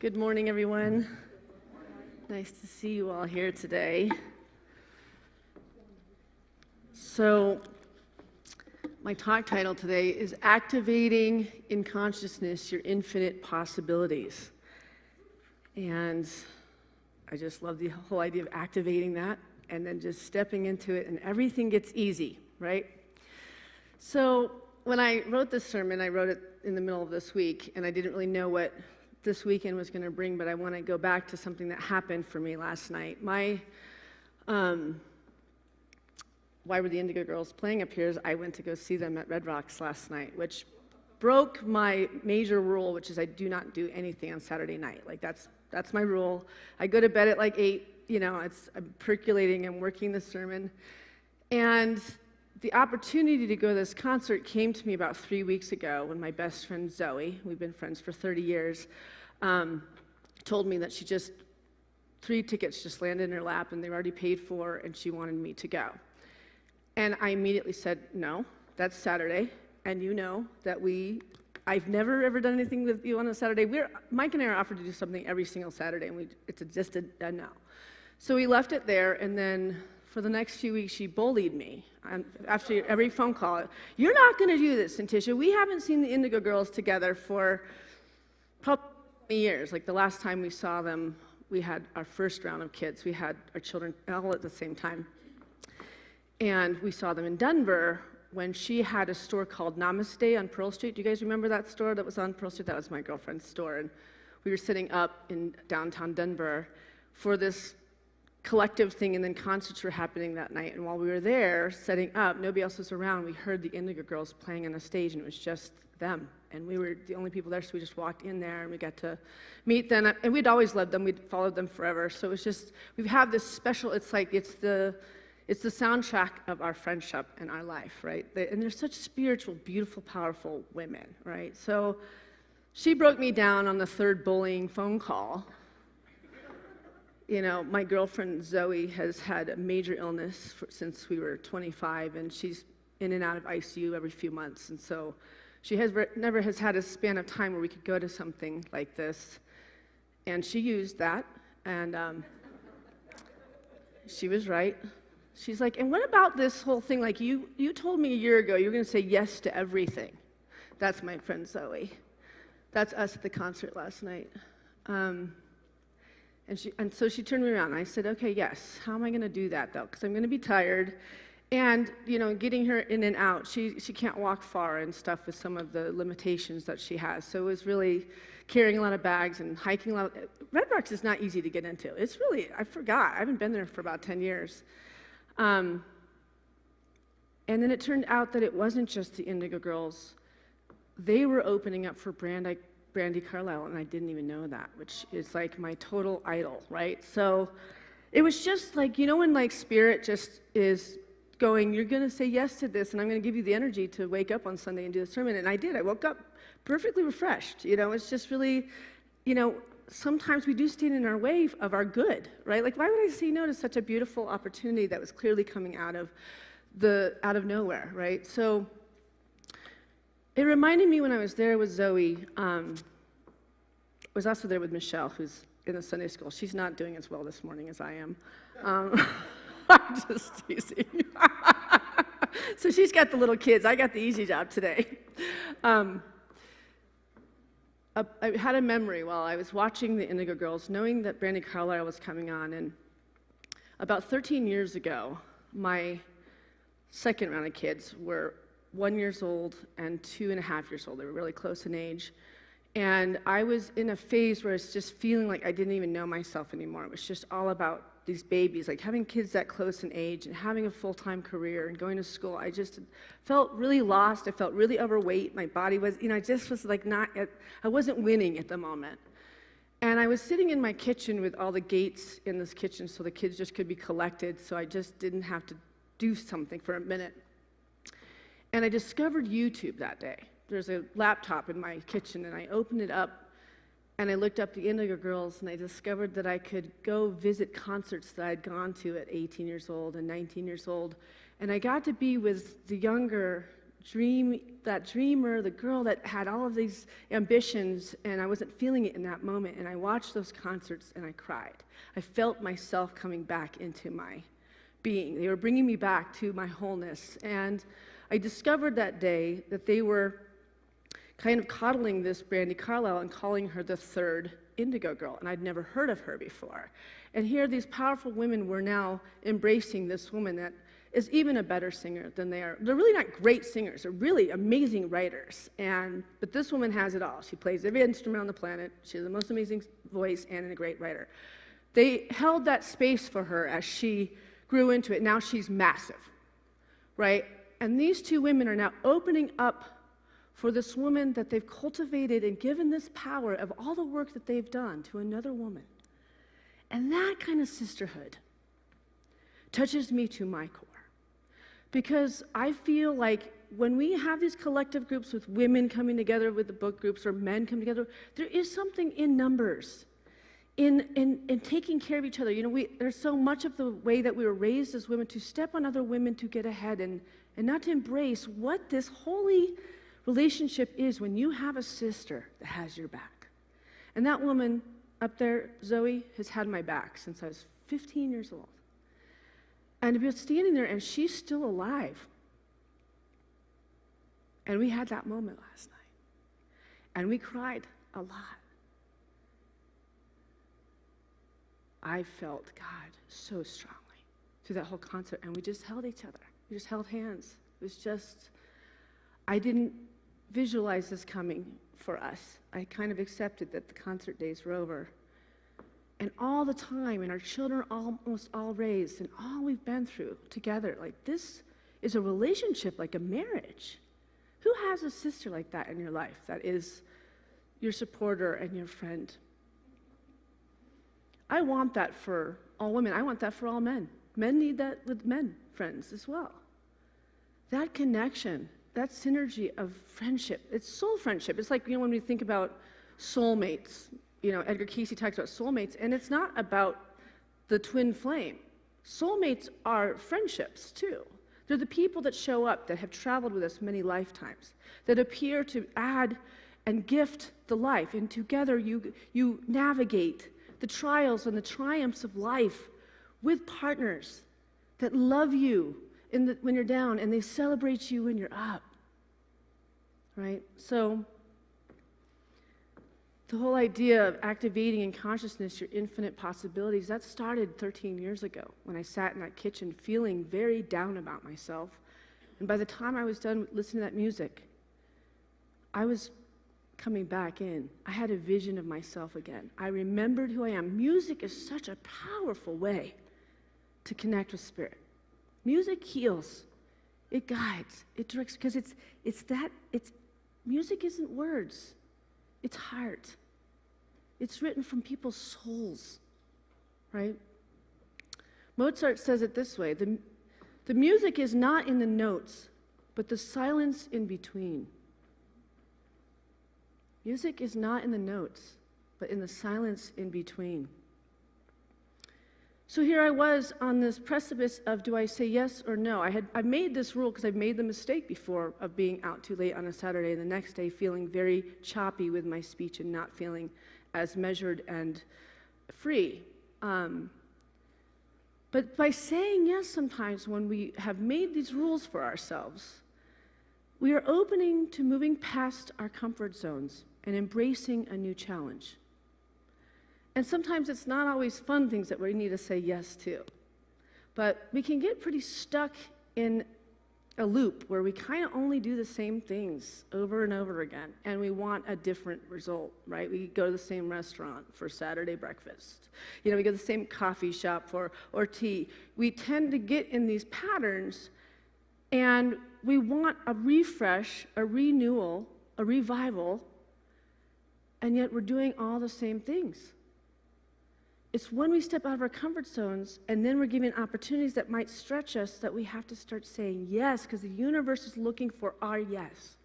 Good morning, everyone. Nice to see you all here today. So, my talk title today is Activating in Consciousness Your Infinite Possibilities. And I just love the whole idea of activating that and then just stepping into it and everything gets easy, right? So, when I wrote this sermon, I wrote it in the middle of this week, and I didn't really know what this weekend was going to bring, but I want to go back to something that happened for me last night. Why Were the Indigo Girls playing up here is I went to go see them at Red Rocks last night, which broke my major rule, which is I do not do anything on Saturday night. Like that's my rule. I go to bed at like 8, I'm percolating and working the sermon. And the opportunity to go to this concert came to me about 3 weeks ago when my best friend Zoe, we've been friends for 30 years, told me that 3 tickets just landed in her lap and they were already paid for and she wanted me to go. And I immediately said, no, that's Saturday, and you know that I've never ever done anything with you on a Saturday. Mike and I are offered to do something every single Saturday, and it's just a no. So we left it there, and then for the next few weeks, she bullied me. After every phone call, you're not going to do this, Syntysche. We haven't seen the Indigo Girls together for probably 20 years. Like the last time we saw them, we had our first round of kids. We had our children all at the same time. And we saw them in Denver when she had a store called Namaste on Pearl Street. Do you guys remember that store that was on Pearl Street? That was my girlfriend's store. And we were sitting up in downtown Denver for this collective thing, and then concerts were happening that night. And while we were there setting up, nobody else was around. We heard the Indigo Girls playing on the stage, and it was just them. And we were the only people there, so we just walked in there, and we got to meet them. And we'd always loved them. We'd followed them forever. So it was just, we have this special, it's the soundtrack of our friendship and our life, right? And they're such spiritual, beautiful, powerful women, right? So she broke me down on the third bullying phone call. My girlfriend Zoe has had a major illness since we were 25, and she's in and out of ICU every few months. And so she never has had a span of time where we could go to something like this. And she used that, and she was right. She's like, and what about this whole thing? Like, you told me a year ago you were going to say yes to everything. That's my friend Zoe. That's us at the concert last night. And so she turned me around, and I said, okay, yes. How am I going to do that, though? Because I'm going to be tired. And, getting her in and out, she can't walk far and stuff with some of the limitations that she has. So it was really carrying a lot of bags and hiking a lot. Red Rocks is not easy to get into. It's really, I forgot. I haven't been there for about 10 years. And then it turned out that it wasn't just the Indigo Girls. They were opening up for Brandi Carlile, and I didn't even know that, which is like my total idol, right? So it was just like, when like spirit just is going, you're going to say yes to this, and I'm going to give you the energy to wake up on Sunday and do the sermon. And I did. I woke up perfectly refreshed. It's just really, sometimes we do stand in our way of our good, right? Like, why would I say no to such a beautiful opportunity that was clearly coming out of nowhere, right? So it reminded me when I was there with Zoe, was also there with Michelle, who's in the Sunday school. She's not doing as well this morning as I am. I'm just teasing. So she's got the little kids. I got the easy job today. I had a memory while I was watching the Indigo Girls, knowing that Brandi Carlile was coming on. And about 13 years ago, my second round of kids were 1 year old and 2.5 years old. They were really close in age. And I was in a phase where I was just feeling like I didn't even know myself anymore. It was just all about these babies, like having kids that close in age and having a full-time career and going to school. I just felt really lost. I felt really overweight. My body was, I just was like I wasn't winning at the moment. And I was sitting in my kitchen with all the gates in this kitchen so the kids just could be collected, so I just didn't have to do something for a minute. And I discovered YouTube that day. There's a laptop in my kitchen, and I opened it up, and I looked up the Indigo Girls, and I discovered that I could go visit concerts that I'd gone to at 18 years old and 19 years old. And I got to be with the younger dreamer, the girl that had all of these ambitions, and I wasn't feeling it in that moment. And I watched those concerts and I cried. I felt myself coming back into my being. They were bringing me back to my wholeness. And I discovered that day that they were kind of coddling this Brandi Carlile and calling her the third Indigo Girl, and I'd never heard of her before. And here these powerful women were now embracing this woman that is even a better singer than they are. They're really not great singers. They're really amazing writers. But this woman has it all. She plays every instrument on the planet. She has the most amazing voice and a great writer. They held that space for her as she grew into it. Now she's massive, right? And these two women are now opening up for this woman that they've cultivated and given this power of all the work that they've done to another woman. And that kind of sisterhood touches me to my core. Because I feel like when we have these collective groups with women coming together with the book groups or men coming together, there is something in numbers, in taking care of each other. You know, there's so much of the way that we were raised as women to step on other women to get ahead and not to embrace what this holy relationship is when you have a sister that has your back. And that woman up there, Zoe, has had my back since I was 15 years old. And to be standing there, and she's still alive. And we had that moment last night. And we cried a lot. I felt God so strongly through that whole concert, and we just held each other. We just held hands. It was just, I didn't visualize this coming for us. I kind of accepted that the concert days were over. And all the time, and our children are almost all raised, and all we've been through together, like this is a relationship like a marriage. Who has a sister like that in your life that is your supporter and your friend? I want that for all women. I want that for all men. Men need that with men friends as well. That connection, that synergy of friendship, it's soul friendship. It's like, you know, when we think about soulmates, you know, Edgar Cayce talks about soulmates, and it's not about the twin flame. Soulmates are friendships, too. They're the people that show up, that have traveled with us many lifetimes, that appear to add and gift the life, and together you navigate the trials and the triumphs of life with partners that love you when you're down, and they celebrate you when you're up, right? So the whole idea of activating in consciousness your infinite possibilities, that started 13 years ago when I sat in that kitchen feeling very down about myself. And by the time I was done listening to that music, I was coming back in. I had a vision of myself again. I remembered who I am. Music is such a powerful way to connect with spirit. Music heals. It guides. It directs, because music isn't words. It's heart. It's written from people's souls, right? Mozart says it this way: the music is not in the notes, but the silence in between. Music is not in the notes, but in the silence in between. So here I was on this precipice of, do I say yes or no? I made this rule because I've made the mistake before of being out too late on a Saturday and the next day feeling very choppy with my speech and not feeling as measured and free. But by saying yes sometimes when we have made these rules for ourselves, we are opening to moving past our comfort zones and embracing a new challenge. And sometimes it's not always fun things that we need to say yes to. But we can get pretty stuck in a loop where we kind of only do the same things over and over again, and we want a different result, right? We go to the same restaurant for Saturday breakfast. You know, we go to the same coffee shop or tea. We tend to get in these patterns, and we want a refresh, a renewal, a revival, and yet we're doing all the same things. It's when we step out of our comfort zones and then we're given opportunities that might stretch us that we have to start saying yes, because the universe is looking for our yes.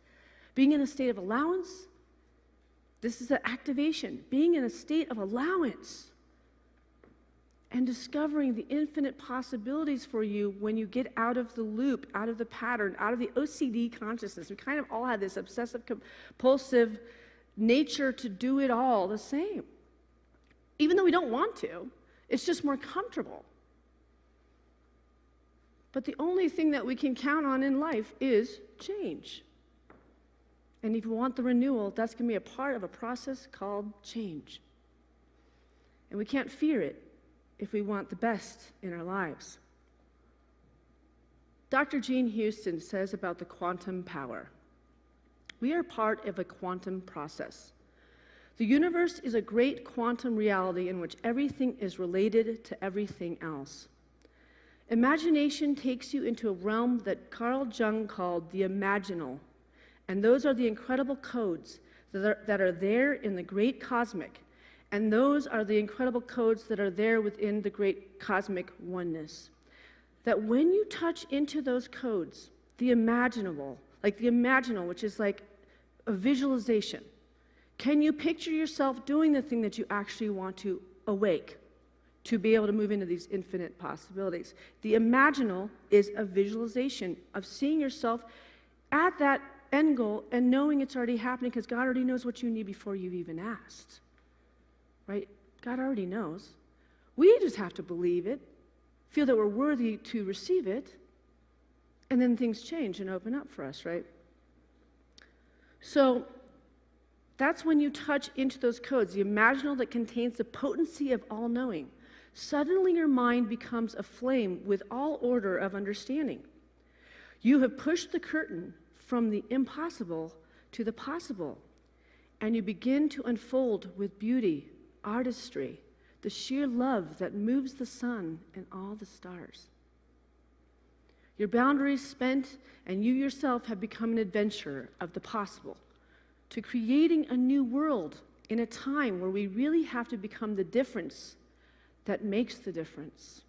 Being in a state of allowance, this is an activation. Being in a state of allowance and discovering the infinite possibilities for you when you get out of the loop, out of the pattern, out of the OCD consciousness. We kind of all have this obsessive compulsive nature to do it all the same. Even though we don't want to, it's just more comfortable. But the only thing that we can count on in life is change. And if you want the renewal, that's going to be a part of a process called change. And we can't fear it if we want the best in our lives. Dr. Jean Houston says about the quantum power, we are part of a quantum process. The universe is a great quantum reality in which everything is related to everything else. Imagination takes you into a realm that Carl Jung called the imaginal, and those are the incredible codes that are there in the great cosmic, and those are the incredible codes that are there within the great cosmic oneness. That when you touch into those codes, the imaginable, like the imaginal, which is like a visualization, can you picture yourself doing the thing that you actually want to awake, to be able to move into these infinite possibilities? The imaginal is a visualization of seeing yourself at that end goal and knowing it's already happening because God already knows what you need before you've even asked. Right? God already knows. We just have to believe it, feel that we're worthy to receive it, and then things change and open up for us, right? So that's when you touch into those codes, the imaginal that contains the potency of all-knowing. Suddenly your mind becomes aflame with all order of understanding. You have pushed the curtain from the impossible to the possible, and you begin to unfold with beauty, artistry, the sheer love that moves the sun and all the stars. Your boundaries spent, and you yourself have become an adventurer of the possible, to creating a new world in a time where we really have to become the difference that makes the difference.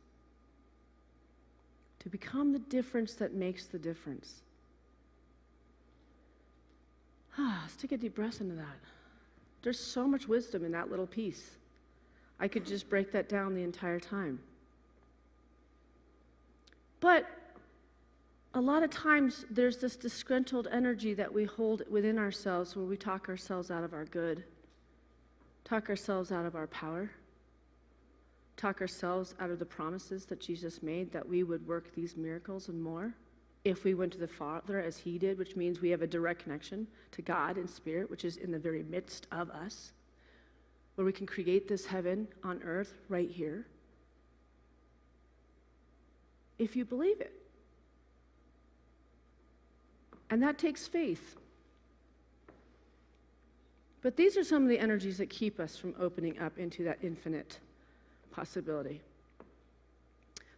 To become the difference that makes the difference. Let's take a deep breath into that. There's so much wisdom in that little piece. I could just break that down the entire time. But a lot of times there's this disgruntled energy that we hold within ourselves where we talk ourselves out of our good, talk ourselves out of our power, talk ourselves out of the promises that Jesus made that we would work these miracles and more if we went to the Father as he did, which means we have a direct connection to God in spirit, which is in the very midst of us, where we can create this heaven on earth right here, if you believe it. And that takes faith. But these are some of the energies that keep us from opening up into that infinite possibility.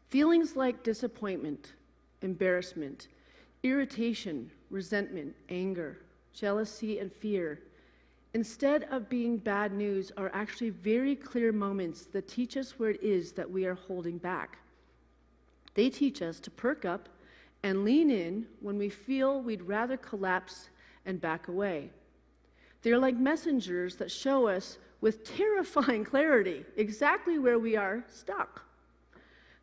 Feelings like disappointment, embarrassment, irritation, resentment, anger, jealousy, and fear, instead of being bad news, are actually very clear moments that teach us where it is that we are holding back. They teach us to perk up and lean in when we feel we'd rather collapse and back away. They're like messengers that show us with terrifying clarity exactly where we are stuck.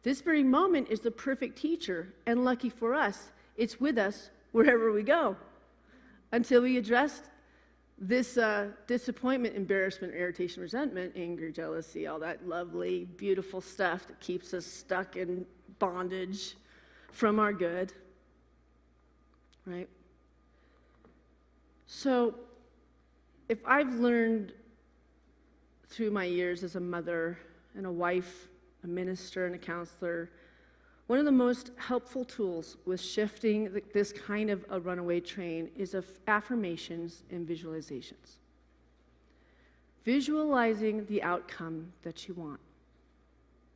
This very moment is the perfect teacher, and lucky for us, it's with us wherever we go until we address this disappointment, embarrassment, irritation, resentment, anger, jealousy, all that lovely, beautiful stuff that keeps us stuck in bondage from our good, right? So if I've learned through my years as a mother and a wife, a minister and a counselor, one of the most helpful tools with shifting this kind of a runaway train is affirmations and visualizations. Visualizing the outcome that you want,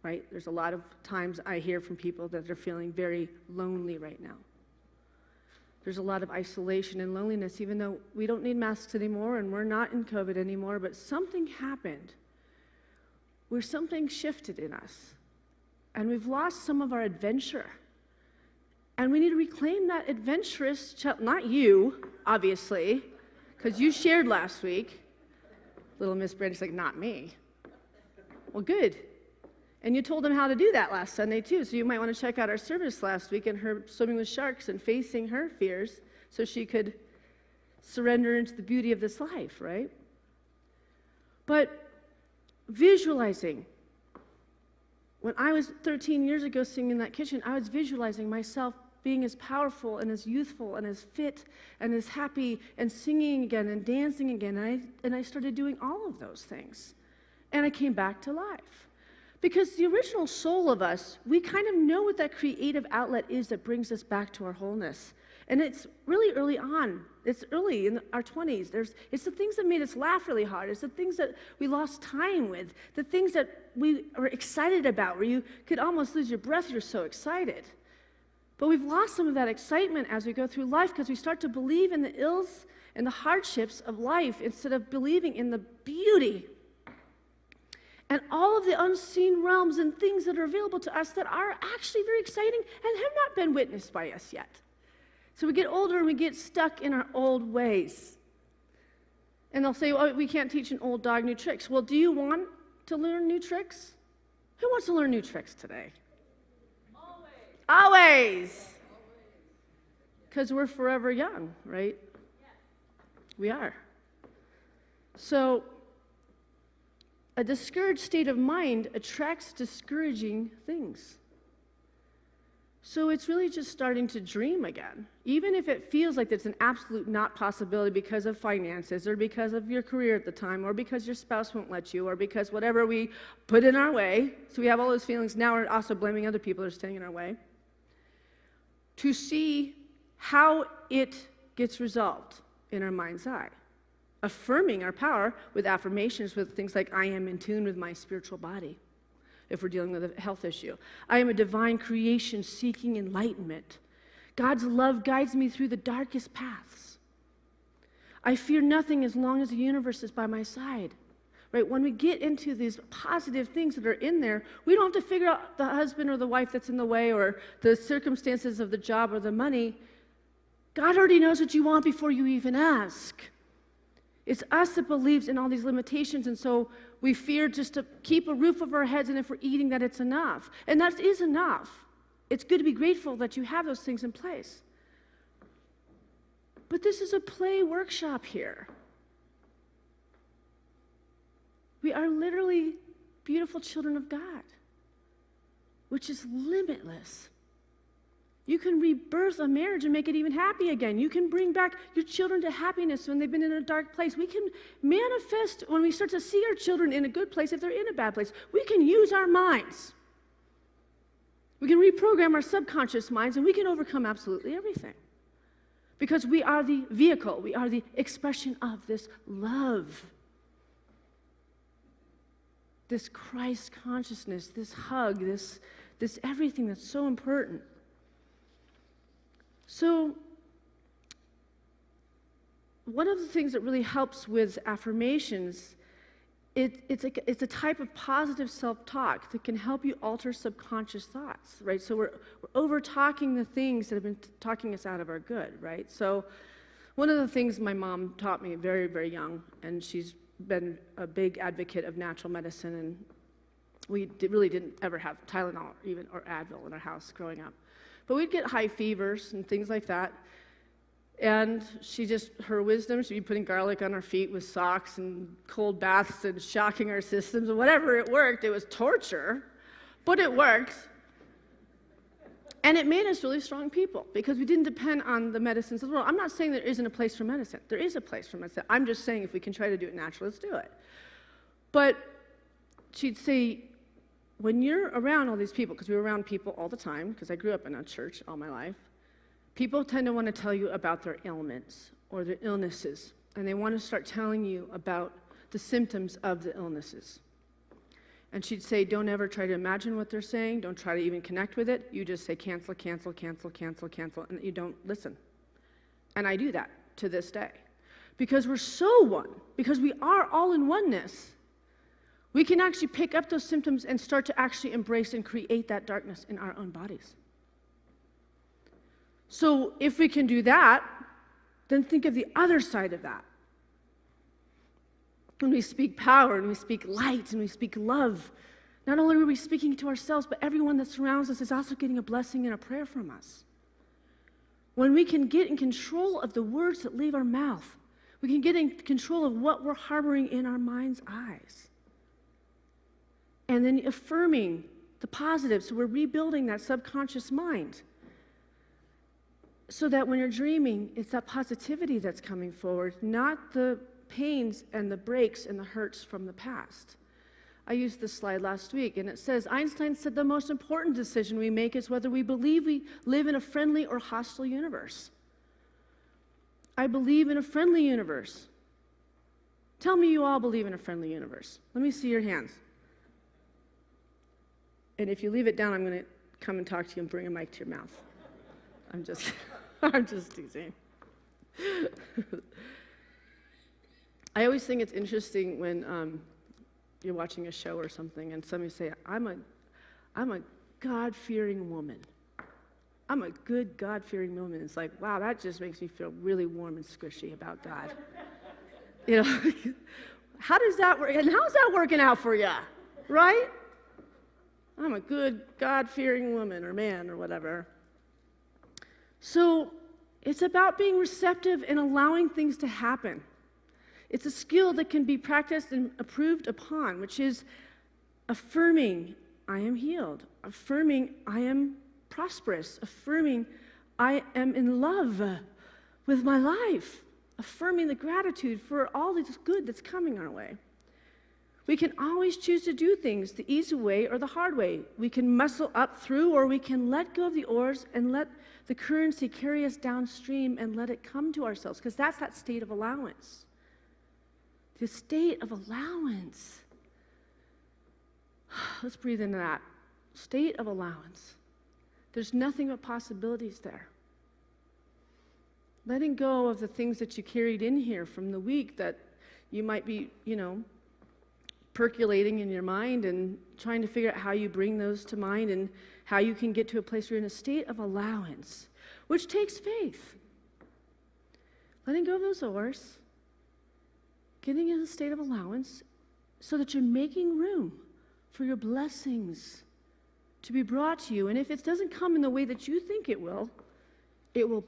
right? There's a lot of times I hear from people that they're feeling very lonely right now. There's a lot of isolation and loneliness, even though we don't need masks anymore and we're not in COVID anymore, but something happened where something shifted in us. And we've lost some of our adventure. And we need to reclaim that adventurous child. Not you, obviously, because you shared last week. Little Miss Brandy's like, not me. Well, good. And you told them how to do that last Sunday, too. So you might want to check out our service last week and her swimming with sharks and facing her fears so she could surrender into the beauty of this life, right? But visualizing. When I was 13 years ago singing in that kitchen, I was visualizing myself being as powerful and as youthful and as fit and as happy and singing again and dancing again. And I started doing all of those things. And I came back to life. Because the original soul of us, we kind of know what that creative outlet is that brings us back to our wholeness. And it's really early on. It's early in our 20s. It's the things that made us laugh really hard. It's the things that we lost time with. The things that we are excited about, where you could almost lose your breath, you're so excited. But we've lost some of that excitement as we go through life because we start to believe in the ills and the hardships of life instead of believing in the beauty and all of the unseen realms and things that are available to us that are actually very exciting and have not been witnessed by us yet. So we get older and we get stuck in our old ways. And they'll say, oh, we can't teach an old dog new tricks. Well, do you want to learn new tricks? Who wants to learn new tricks today? Always. Because we're forever young, right? We are. So a discouraged state of mind attracts discouraging things. So it's really just starting to dream again. Even if it feels like it's an absolute not possibility because of finances or because of your career at the time or because your spouse won't let you or because whatever we put in our way. So we have all those feelings. Now we're also blaming other people that are standing in our way. To see how it gets resolved in our mind's eye. Affirming our power with affirmations with things like, I am in tune with my spiritual body, if we're dealing with a health issue. I am a divine creation seeking enlightenment. God's love guides me through the darkest paths. I fear nothing as long as the universe is by my side. Right? When we get into these positive things that are in there, we don't have to figure out the husband or the wife that's in the way or the circumstances of the job or the money. God already knows what you want before you even ask. It's us that believes in all these limitations, and so we fear just to keep a roof over our heads, and if we're eating, that it's enough. And that is enough. It's good to be grateful that you have those things in place. But this is a play workshop here. We are literally beautiful children of God, which is limitless. You can rebirth a marriage and make it even happy again. You can bring back your children to happiness when they've been in a dark place. We can manifest when we start to see our children in a good place if they're in a bad place. We can use our minds. We can reprogram our subconscious minds, and we can overcome absolutely everything. Because we are the vehicle. We are the expression of this love. This Christ consciousness, this hug, this everything that's so important. So, one of the things that really helps with affirmations, it's a type of positive self-talk that can help you alter subconscious thoughts, right? So we're over-talking the things that have been talking us out of our good, right? So one of the things my mom taught me very, very young, and she's been a big advocate of natural medicine, and we really didn't ever have Tylenol or Advil in our house growing up. But we'd get high fevers and things like that. And her wisdom, she'd be putting garlic on our feet with socks and cold baths and shocking our systems. And whatever, it worked. It was torture, but it worked. And it made us really strong people because we didn't depend on the medicines of the world. I'm not saying there isn't a place for medicine. There is a place for medicine. I'm just saying if we can try to do it naturally, let's do it. But she'd say, when you're around all these people, because we were around people all the time, because I grew up in a church all my life, people tend to want to tell you about their ailments or their illnesses, and they want to start telling you about the symptoms of the illnesses. And she'd say, don't ever try to imagine what they're saying. Don't try to even connect with it. You just say cancel, cancel, cancel, cancel, cancel, and you don't listen. And I do that to this day. Because we're so one, because we are all in oneness, we can actually pick up those symptoms and start to actually embrace and create that darkness in our own bodies. So if we can do that, then think of the other side of that. When we speak power and we speak light and we speak love, Not only are we speaking to ourselves, but everyone that surrounds us is also getting a blessing and a prayer from us. When we can get in control of the words that leave our mouth, we can get in control of what we're harboring in our mind's eyes. And then affirming the positive, so we're rebuilding that subconscious mind. So that when you're dreaming, it's that positivity that's coming forward, not the pains and the breaks and the hurts from the past. I used this slide last week, and it says, Einstein said the most important decision we make is whether we believe we live in a friendly or hostile universe. I believe in a friendly universe. Tell me you all believe in a friendly universe. Let me see your hands. And if you leave it down, I'm going to come and talk to you and bring a mic to your mouth. I'm just teasing. I always think it's interesting when you're watching a show or something and somebody say, I'm a God-fearing woman. I'm a good God-fearing woman. It's like, wow, that just makes me feel really warm and squishy about God. You know, how does that work? And how's that working out for you? Right? I'm a good God-fearing woman or man or whatever. So it's about being receptive and allowing things to happen. It's a skill that can be practiced and improved upon, which is affirming, I am healed, affirming, I am prosperous, affirming, I am in love with my life, affirming the gratitude for all this good that's coming our way. We can always choose to do things the easy way or the hard way. We can muscle up through, or we can let go of the oars and let the currency carry us downstream and let it come to ourselves, because that's that state of allowance. The state of allowance. Let's breathe into that. State of allowance. There's nothing but possibilities there. Letting go of the things that you carried in here from the week that you might be, percolating in your mind, and trying to figure out how you bring those to mind and how you can get to a place where you're in a state of allowance, which takes faith. Letting go of those oars, getting in a state of allowance so that you're making room for your blessings to be brought to you. And if it doesn't come in the way that you think it will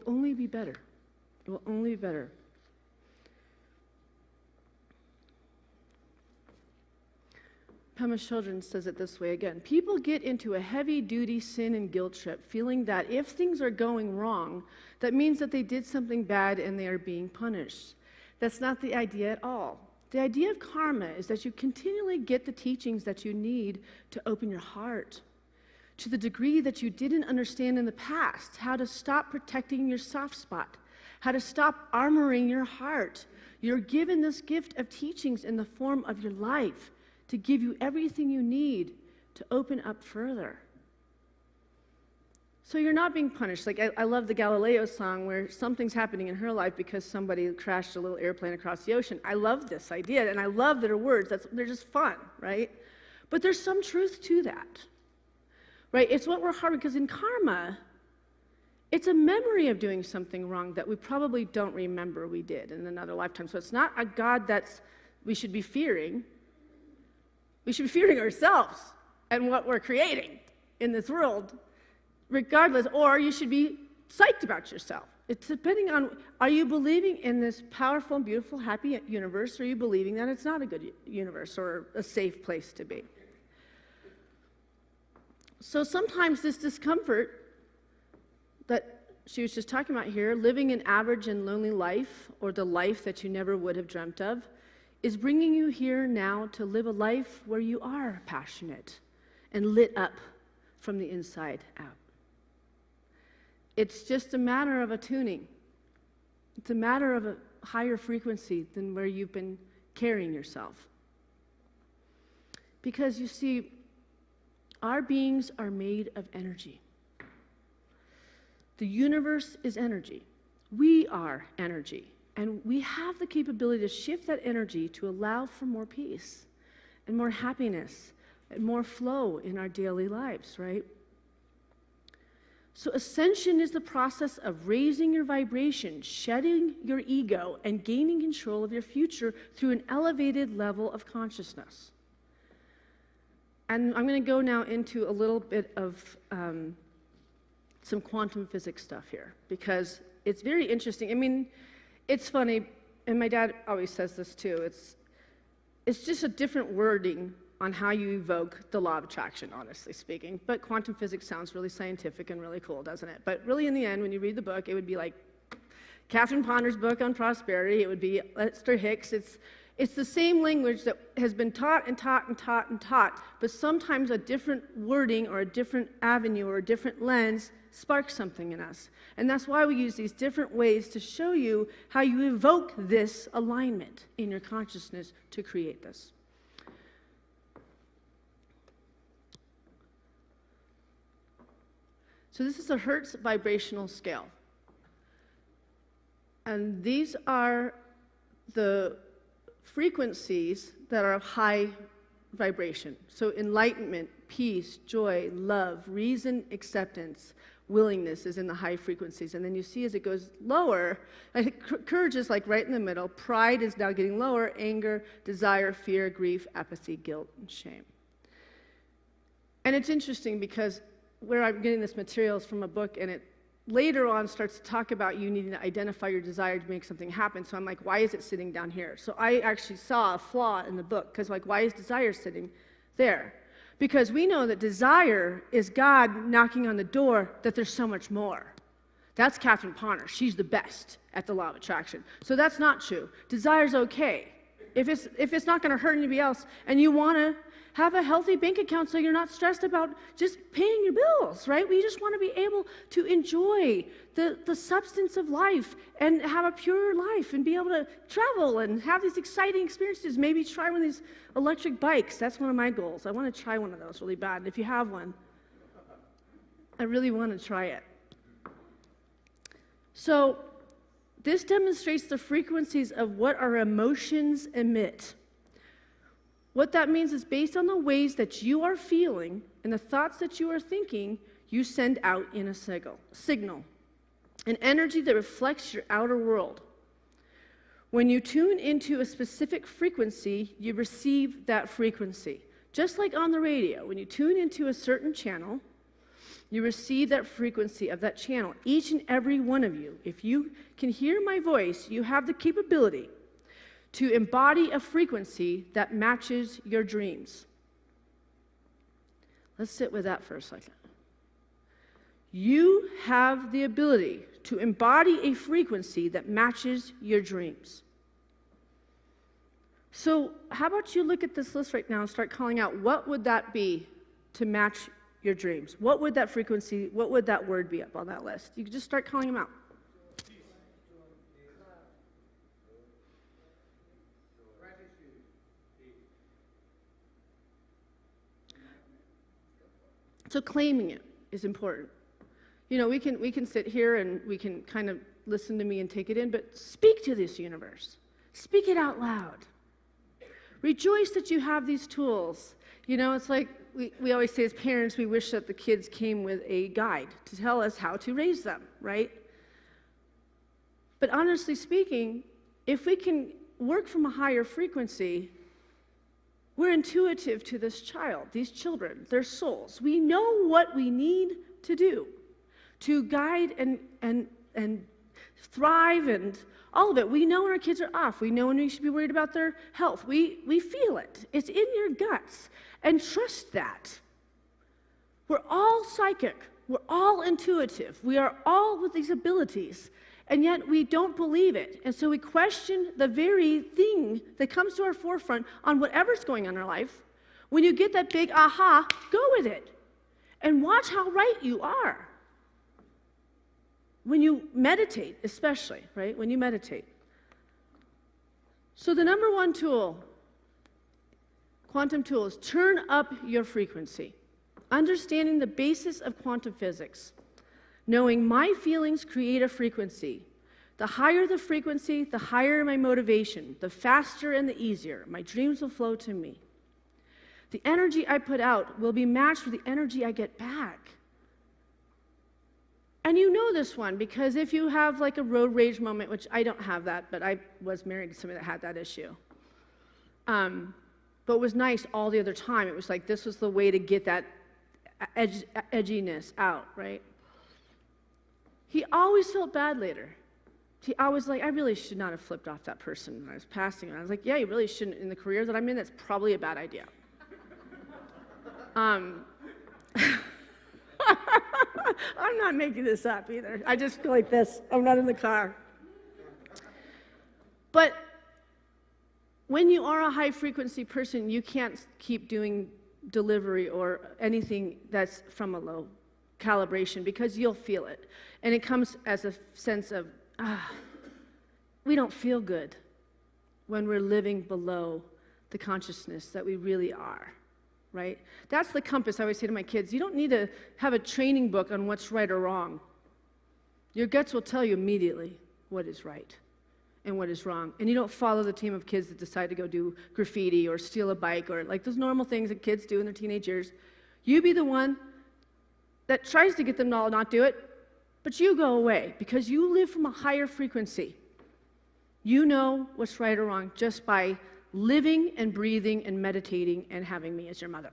only be better. It will only be better. Pema Children says it this way again. People get into a heavy-duty sin and guilt trip, feeling that if things are going wrong, that means that they did something bad and they are being punished. That's not the idea at all. The idea of karma is that you continually get the teachings that you need to open your heart to the degree that you didn't understand in the past, how to stop protecting your soft spot, how to stop armoring your heart. You're given this gift of teachings in the form of your life to give you everything you need to open up further. So you're not being punished. Like I love the Galileo song where something's happening in her life because somebody crashed a little airplane across the ocean. I love this idea, and I love their words. They're just fun, right? But there's some truth to that, right? It's what we're harboring, because in karma, it's a memory of doing something wrong that we probably don't remember we did in another lifetime. So it's not a God we should be fearing. We should be fearing ourselves and what we're creating in this world, regardless, or you should be psyched about yourself. It's depending on, are you believing in this powerful, beautiful, happy universe, or are you believing that it's not a good universe or a safe place to be? So sometimes this discomfort that she was just talking about here, living an average and lonely life, or the life that you never would have dreamt of, is bringing you here now to live a life where you are passionate and lit up from the inside out. It's just a matter of attuning. It's a matter of a higher frequency than where you've been carrying yourself. Because you see, our beings are made of energy. The universe is energy. We are energy. And we have the capability to shift that energy to allow for more peace and more happiness and more flow in our daily lives, right? So ascension is the process of raising your vibration, shedding your ego, and gaining control of your future through an elevated level of consciousness. And I'm going to go now into a little bit of some quantum physics stuff here, because it's very interesting. I mean, it's funny, and my dad always says this too. It's just a different wording on how you evoke the law of attraction, honestly speaking. But quantum physics sounds really scientific and really cool, doesn't it? But really, in the end, when you read the book, it would be like Catherine Ponder's book on prosperity. It would be Esther Hicks. It's the same language that has been taught and taught and taught and taught, but sometimes a different wording or a different avenue or a different lens sparks something in us. And that's why we use these different ways to show you how you evoke this alignment in your consciousness to create this. So this is a Hertz vibrational scale. And these are the frequencies that are of high vibration. So enlightenment, peace, joy, love, reason, acceptance, willingness is in the high frequencies. And then you see as it goes lower, I think courage is like right in the middle. Pride is now getting lower. Anger, desire, fear, grief, apathy, guilt, and shame. And it's interesting because where I'm getting this material is from a book, and it later on starts to talk about you needing to identify your desire to make something happen. So I'm like, why is it sitting down here? So I actually saw a flaw in the book, because like, why is desire sitting there? Because we know that desire is God knocking on the door that there's so much more. That's Catherine Ponder. She's the best at the law of attraction. So that's not true. Desire's okay. If it's not going to hurt anybody else, and you want to have a healthy bank account so you're not stressed about just paying your bills, right? We just want to be able to enjoy the substance of life and have a pure life and be able to travel and have these exciting experiences. Maybe try one of these electric bikes. That's one of my goals. I want to try one of those really bad. And if you have one, I really want to try it. So this demonstrates the frequencies of what our emotions emit. What that means is based on the ways that you are feeling and the thoughts that you are thinking, you send out in a signal, an energy that reflects your outer world. When you tune into a specific frequency, you receive that frequency. Just like on the radio, when you tune into a certain channel, you receive that frequency of that channel. Each and every one of you, if you can hear my voice, you have the capability to embody a frequency that matches your dreams. Let's sit with that for a second. You have the ability to embody a frequency that matches your dreams. So how about you look at this list right now and start calling out, what would that be to match your dreams? What would that frequency, what would that word be up on that list? You can just start calling them out. So claiming it is important. You know, we can sit here and we can kind of listen to me and take it in, but speak to this universe. Speak it out loud. Rejoice that you have these tools. You know, it's like we always say as parents, we wish that the kids came with a guide to tell us how to raise them, right? But honestly speaking, if we can work from a higher frequency, we're intuitive to this child, these children, their souls. We know what we need to do to guide and thrive and all of it. We know when our kids are off. We know when we should be worried about their health. We feel it. It's in your guts. And trust that. We're all psychic. We're all intuitive. We are all with these abilities. And yet we don't believe it. And so we question the very thing that comes to our forefront on whatever's going on in our life. When you get that big aha, go with it. And watch how right you are. When you meditate, especially, right? When you meditate. So the number one tool, quantum tool, is turn up your frequency. Understanding the basis of quantum physics. Knowing my feelings create a frequency. The higher the frequency, the higher my motivation. The faster and the easier. My dreams will flow to me. The energy I put out will be matched with the energy I get back. And you know this one, because if you have like a road rage moment, which I don't have that, but I was married to somebody that had that issue. but it was nice all the other time. It was like this was the way to get that edginess out, right? He always felt bad later. He always like, I really should not have flipped off that person when I was passing him. I was like, yeah, you really shouldn't. In the career that I'm in, that's probably a bad idea. I'm not making this up either. I just feel like this. I'm not in the car. But when you are a high-frequency person, you can't keep doing delivery or anything that's from a low calibration because you'll feel it. And it comes as a sense of, we don't feel good when we're living below the consciousness that we really are, right? That's the compass I always say to my kids. You don't need to have a training book on what's right or wrong. Your guts will tell you immediately what is right and what is wrong. And you don't follow the team of kids that decide to go do graffiti or steal a bike or like those normal things that kids do in their teenage years. You be the one that tries to get them to all not do it, but you go away because you live from a higher frequency. You know what's right or wrong just by living and breathing and meditating and having me as your mother.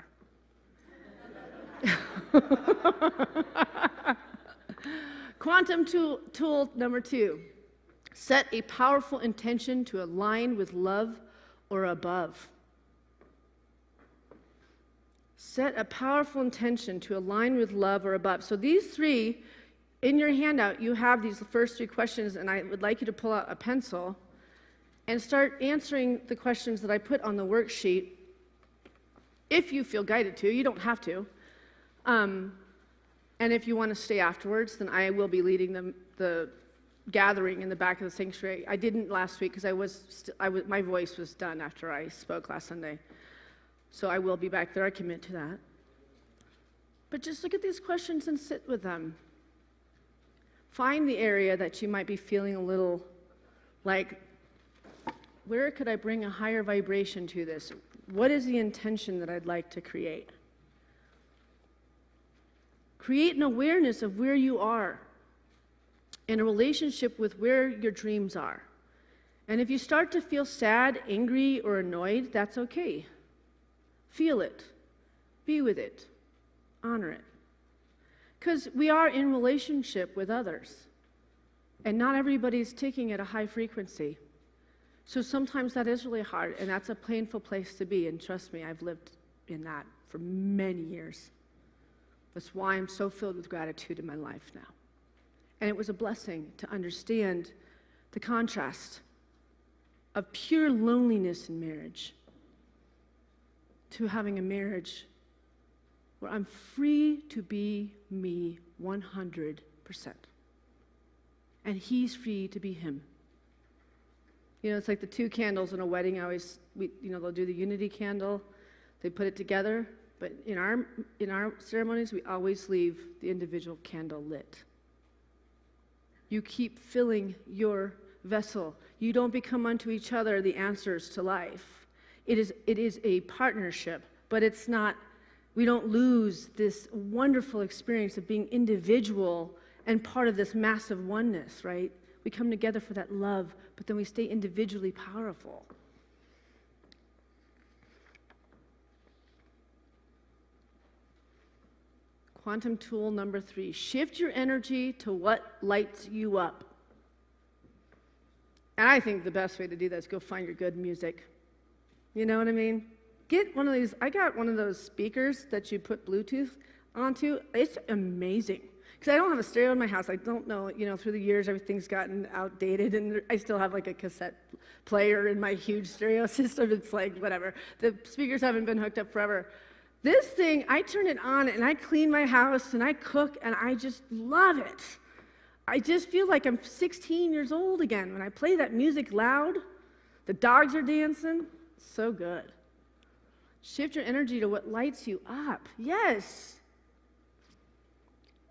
Quantum tool number 2. Set a powerful intention to align with love or above. Set a powerful intention to align with love or above. So these 3, in your handout, you have these first 3 questions, and I would like you to pull out a pencil and start answering the questions that I put on the worksheet. If you feel guided to, you don't have to. And if you want to stay afterwards, then I will be leading the gathering in the back of the sanctuary. I didn't last week because my voice was done after I spoke last Sunday. So I will be back there. I commit to that. But just look at these questions and sit with them. Find the area that you might be feeling a little like, where could I bring a higher vibration to this? What is the intention that I'd like to create? Create an awareness of where you are in a relationship with where your dreams are. And if you start to feel sad, angry, or annoyed, that's okay. Feel it. Be with it. Honor it. Because we are in relationship with others. And not everybody's ticking at a high frequency. So sometimes that is really hard, and that's a painful place to be. And trust me, I've lived in that for many years. That's why I'm so filled with gratitude in my life now. And it was a blessing to understand the contrast of pure loneliness in marriage to having a marriage where I'm free to be me 100%. And he's free to be him. You know, it's like the 2 candles in a wedding. They'll do the unity candle. They put it together. But in our ceremonies, we always leave the individual candle lit. You keep filling your vessel. You don't become unto each other the answers to life. It is a partnership, but it's not, we don't lose this wonderful experience of being individual and part of this massive oneness, right? We come together for that love, but then we stay individually powerful. Quantum tool number 3, shift your energy to what lights you up. And I think the best way to do that is go find your good music. You know what I mean? Get one of these. I got one of those speakers that you put Bluetooth onto. It's amazing. Because I don't have a stereo in my house. I don't know, through the years, everything's gotten outdated, and I still have like a cassette player in my huge stereo system. It's like, whatever. The speakers haven't been hooked up forever. This thing, I turn it on, and I clean my house, and I cook, and I just love it. I just feel like I'm 16 years old again when I play that music loud. The dogs are dancing. So good. Shift your energy to what lights you up. Yes.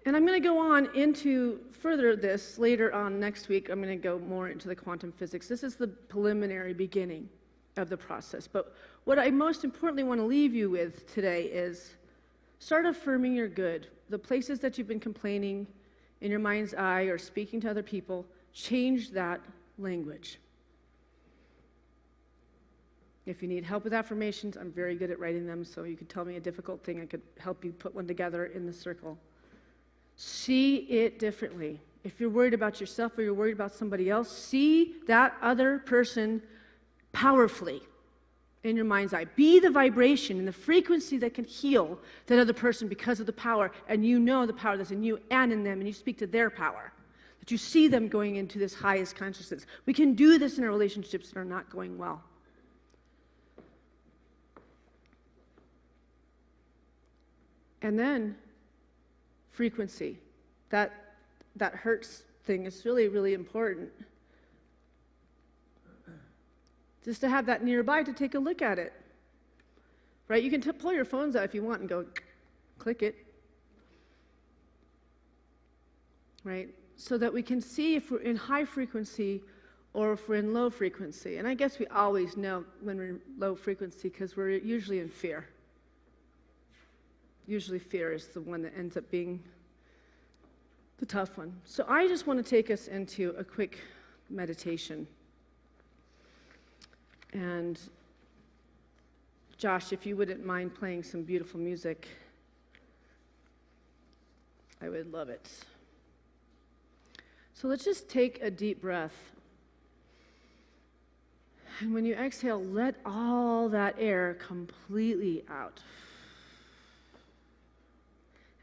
And I'm going to go on into further this later on next week. I'm going to go more into the quantum physics. This is the preliminary beginning of the process. But what I most importantly want to leave you with today is start affirming your good. The places that you've been complaining in your mind's eye or speaking to other people, change that language. If you need help with affirmations, I'm very good at writing them, so you could tell me a difficult thing, I could help you put one together in the circle. See it differently. If you're worried about yourself or you're worried about somebody else, see that other person powerfully in your mind's eye. Be the vibration and the frequency that can heal that other person because of the power, and you know the power that's in you and in them, and you speak to their power. That you see them going into this highest consciousness. We can do this in our relationships that are not going well. And then frequency. That hurts thing is really, really important. Just to have that nearby to take a look at it. Right? You can pull your phones out if you want and go click it. Right? So that we can see if we're in high frequency or if we're in low frequency. And I guess we always know when we're in low frequency because we're usually in fear. Usually fear is the one that ends up being the tough one. So I just want to take us into a quick meditation. And Josh, if you wouldn't mind playing some beautiful music, I would love it. So let's just take a deep breath. And when you exhale, let all that air completely out.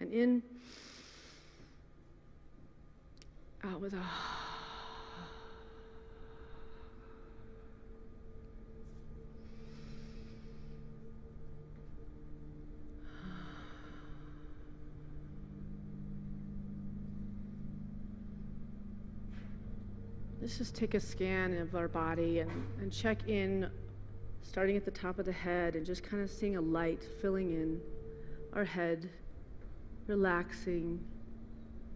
And in, out with a. Let's just take a scan of our body and check in, starting at the top of the head and just kind of seeing a light filling in our head, relaxing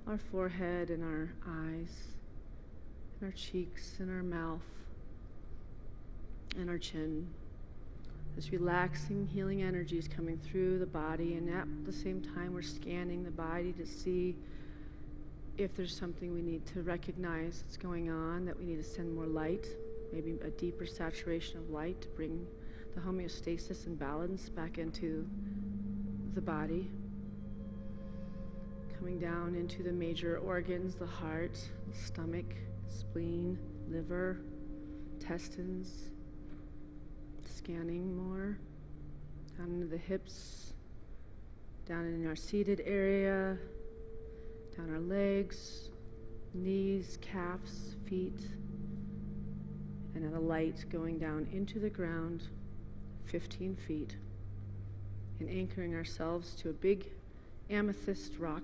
our forehead and our eyes, and our cheeks and our mouth and our chin. This relaxing, healing energy is coming through the body, and at the same time we're scanning the body to see if there's something we need to recognize that's going on, that we need to send more light, maybe a deeper saturation of light to bring the homeostasis and balance back into the body. Coming down into the major organs, the heart, the stomach, spleen, liver, intestines. Scanning more. Down into the hips, down in our seated area, down our legs, knees, calves, feet, and at a light going down into the ground 15 feet and anchoring ourselves to a big amethyst rock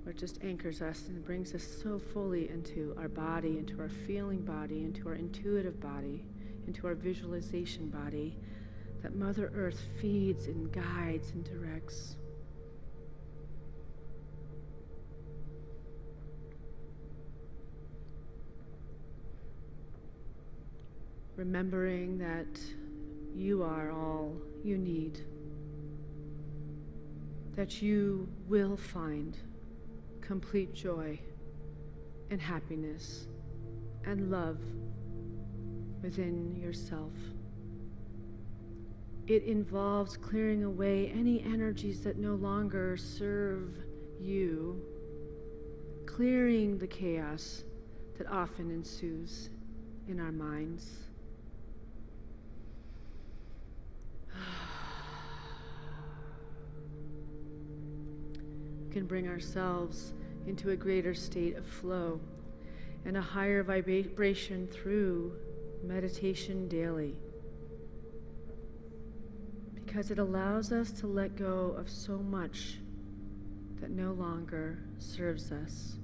where it just anchors us and brings us so fully into our body, into our feeling body, into our intuitive body, into our visualization body, that Mother Earth feeds and guides and directs. Remembering that you are all you need, that you will find complete joy and happiness and love within yourself. It involves clearing away any energies that no longer serve you, clearing the chaos that often ensues in our minds. We can bring ourselves into a greater state of flow and a higher vibration through meditation daily, because it allows us to let go of so much that no longer serves us.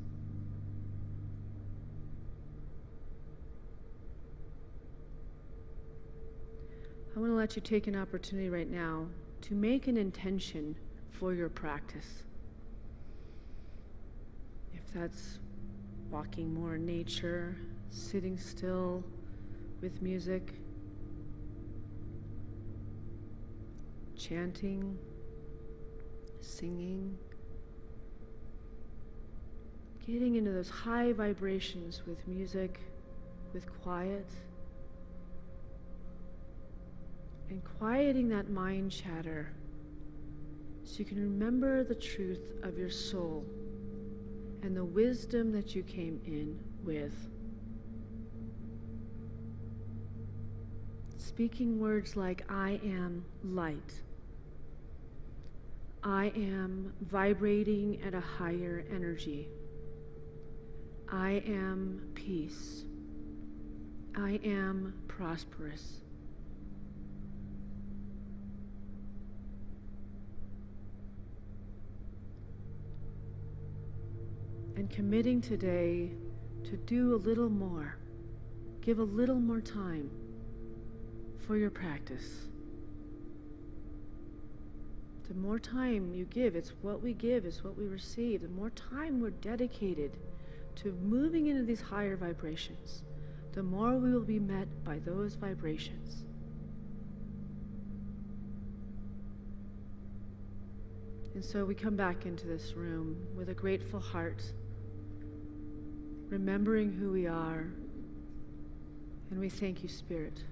I want to let you take an opportunity right now to make an intention for your practice. If that's walking more in nature, sitting still with music, chanting, singing, getting into those high vibrations with music, with quiet, and quieting that mind chatter so you can remember the truth of your soul and the wisdom that you came in with. Speaking words like, I am light. I am vibrating at a higher energy. I am peace. I am prosperous. And committing today to do a little more, give a little more time for your practice. The more time you give, it's what we give, it's what we receive. The more time we're dedicated to moving into these higher vibrations, the more we will be met by those vibrations. And so we come back into this room with a grateful heart, remembering who we are, and we thank you, Spirit,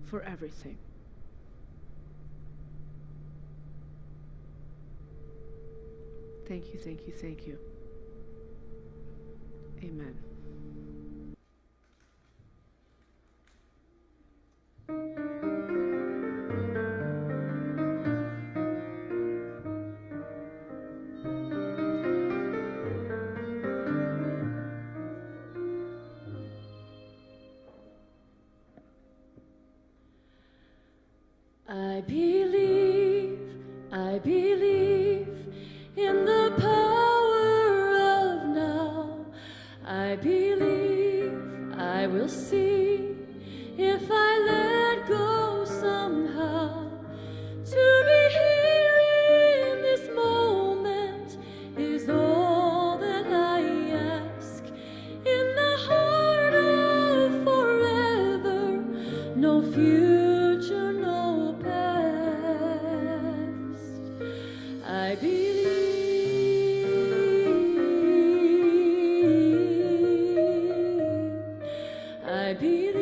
for everything. Thank you, thank you, thank you. Amen. I believe in the power of now. I believe I will see if I let go somehow. To be here in this moment is all that I ask. In the heart of forever, no future, no past. I believe, I believe.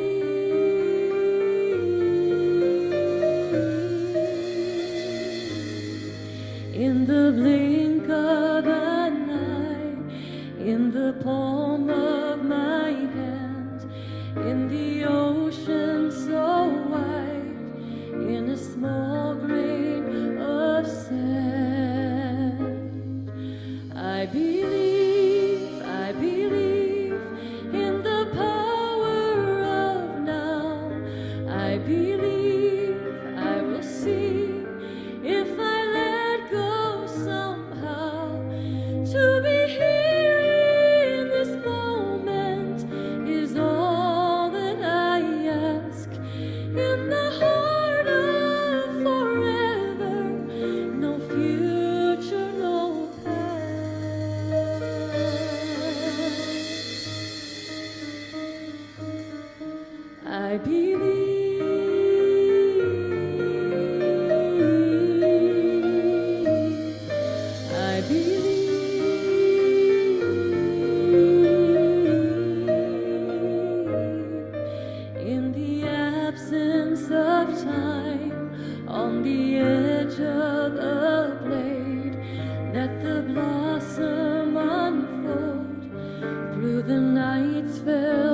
In the blink of an eye, in the palm of my hand, in the ocean so wide, in a small grain of sand. I believe in the power of now. I believe I will see if I let go somehow. To be here in this moment is all that I ask. In the heart of forever, no future, no past. I believe. I believe in the absence of time, on the edge of a blade, let the blossom unfold through the night's farewell.